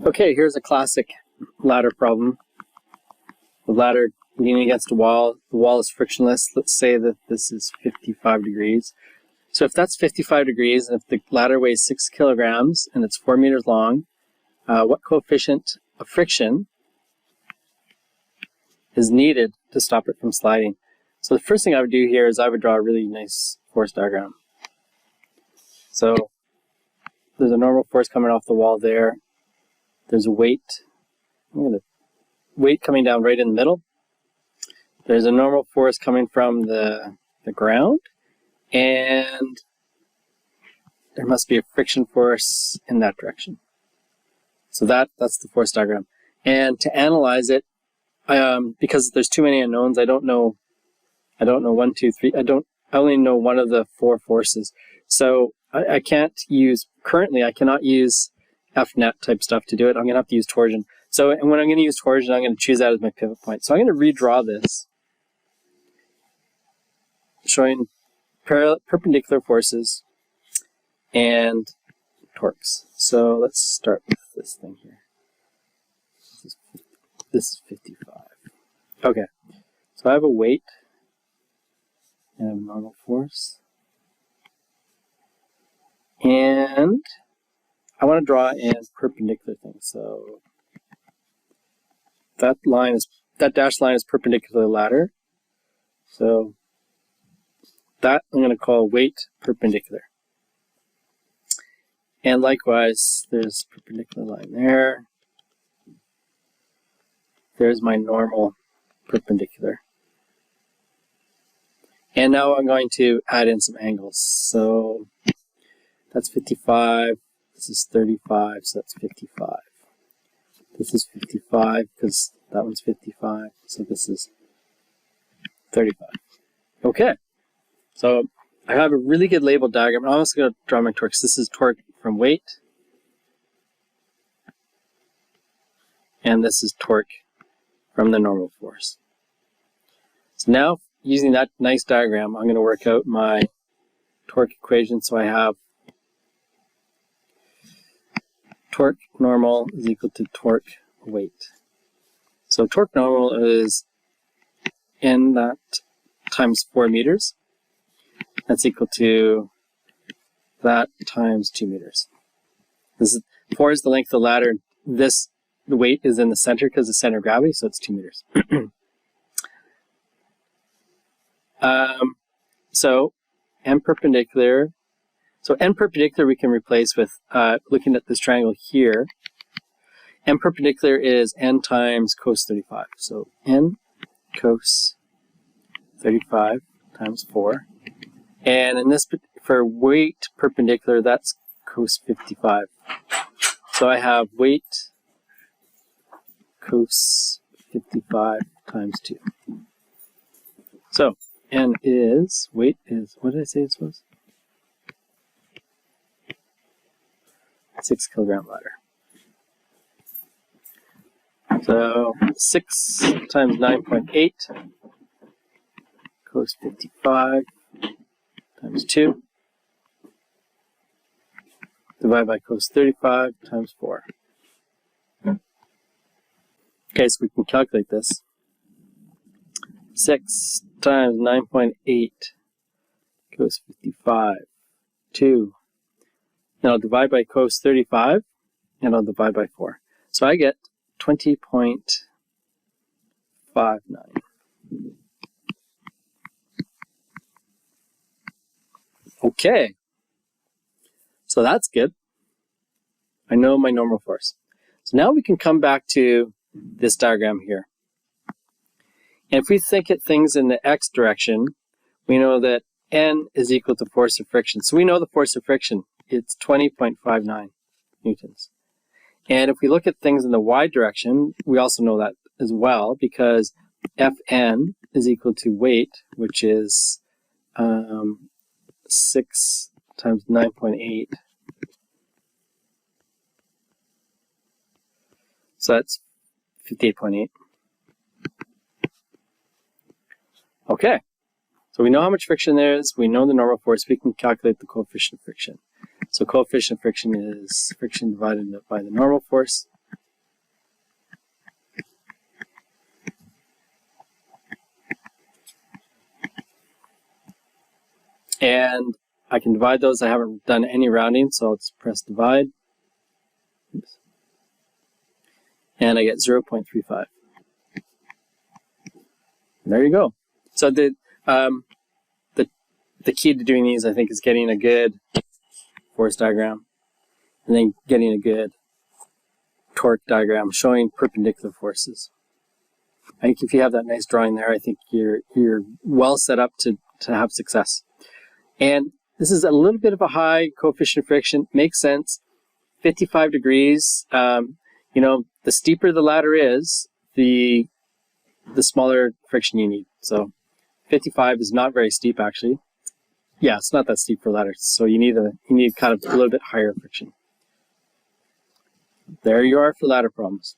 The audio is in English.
Okay, here's a classic ladder problem. The ladder leaning against a wall. The wall is frictionless. Let's say that this is 55 degrees. So if that's 55 degrees, and if the ladder weighs 6 kilograms and it's 4 meters long, what coefficient of friction is needed to stop it from sliding? So the first thing I would do here is I would draw a really nice force diagram. So there's a normal force coming off the wall there. There's a weight. Weight coming down right in the middle. There's a normal force coming from the ground, and there must be a friction force in that direction. So that's the force diagram. And to analyze it, because there's too many unknowns, I don't know 1, 2, 3. I only know one of the 4 forces. So I can't use, currently I cannot use FNet type stuff to do it. I'm going to have to use torsion. So and when I'm going to use torsion, I'm going to choose that as my pivot point. So I'm going to redraw this, showing perpendicular forces and torques. So let's start with this thing here. This is 55. Okay, so I have a weight and I have a normal force. And I want to draw in perpendicular things. So that dashed line is perpendicular to the ladder. So that I'm going to call weight perpendicular. And likewise, there's a perpendicular line there. There's my normal perpendicular. And now I'm going to add in some angles. So that's 55. This is 35, so that's 55. This is 55 because that one's 55, so this is 35. Okay, so I have a really good label diagram. I'm also going to draw my torques. This is torque from weight, and this is torque from the normal force. So now, using that nice diagram, I'm going to work out my torque equation. So I have torque normal is equal to torque weight. So torque normal is N that times 4 meters. That's equal to that times 2 meters. This is 4 is the length of the ladder. This weight is in the center because of the center of gravity, so it's 2 meters. So M perpendicular. So N perpendicular we can replace with, looking at this triangle here, N perpendicular is N times cos 35. So N cos 35 times 4. And in this, for weight perpendicular, that's cos 55. So I have weight cos 55 times 2. So N is, weight is, what did I say it was? 6 kilogram ladder. So 6 times 9.8 cos 55 times 2 divided by cos 35 times 4. Okay, so we can calculate this. 6 times 9.8 cos 55, 2. Then I'll divide by cos 35, and I'll divide by 4. So I get 20.59. Okay, so that's good. I know my normal force. So now we can come back to this diagram here. And if we think at things in the x direction, we know that N is equal to force of friction. So we know the force of friction. It's 20.59 newtons. And if we look at things in the y direction, we also know that as well, because Fn is equal to weight, which is 6 times 9.8. So that's 58.8. Okay, so we know how much friction there is. We know the normal force. We can calculate the coefficient of friction. So coefficient of friction is friction divided by the normal force. And I can divide those. I haven't done any rounding, so I'll just press divide. Oops. And I get 0.35. There you go. So the key to doing these, I think, is getting a good force diagram, and then getting a good torque diagram showing perpendicular forces. I think if you have that nice drawing there, I think you're well set up to have success. And this is a little bit of a high coefficient of friction. Makes sense. 55 degrees. You know, the steeper the ladder is, the smaller friction you need. So 55 is not very steep, actually. Yeah, it's not that steep for ladders. So you need kind of a little bit higher friction. There you are for ladder problems.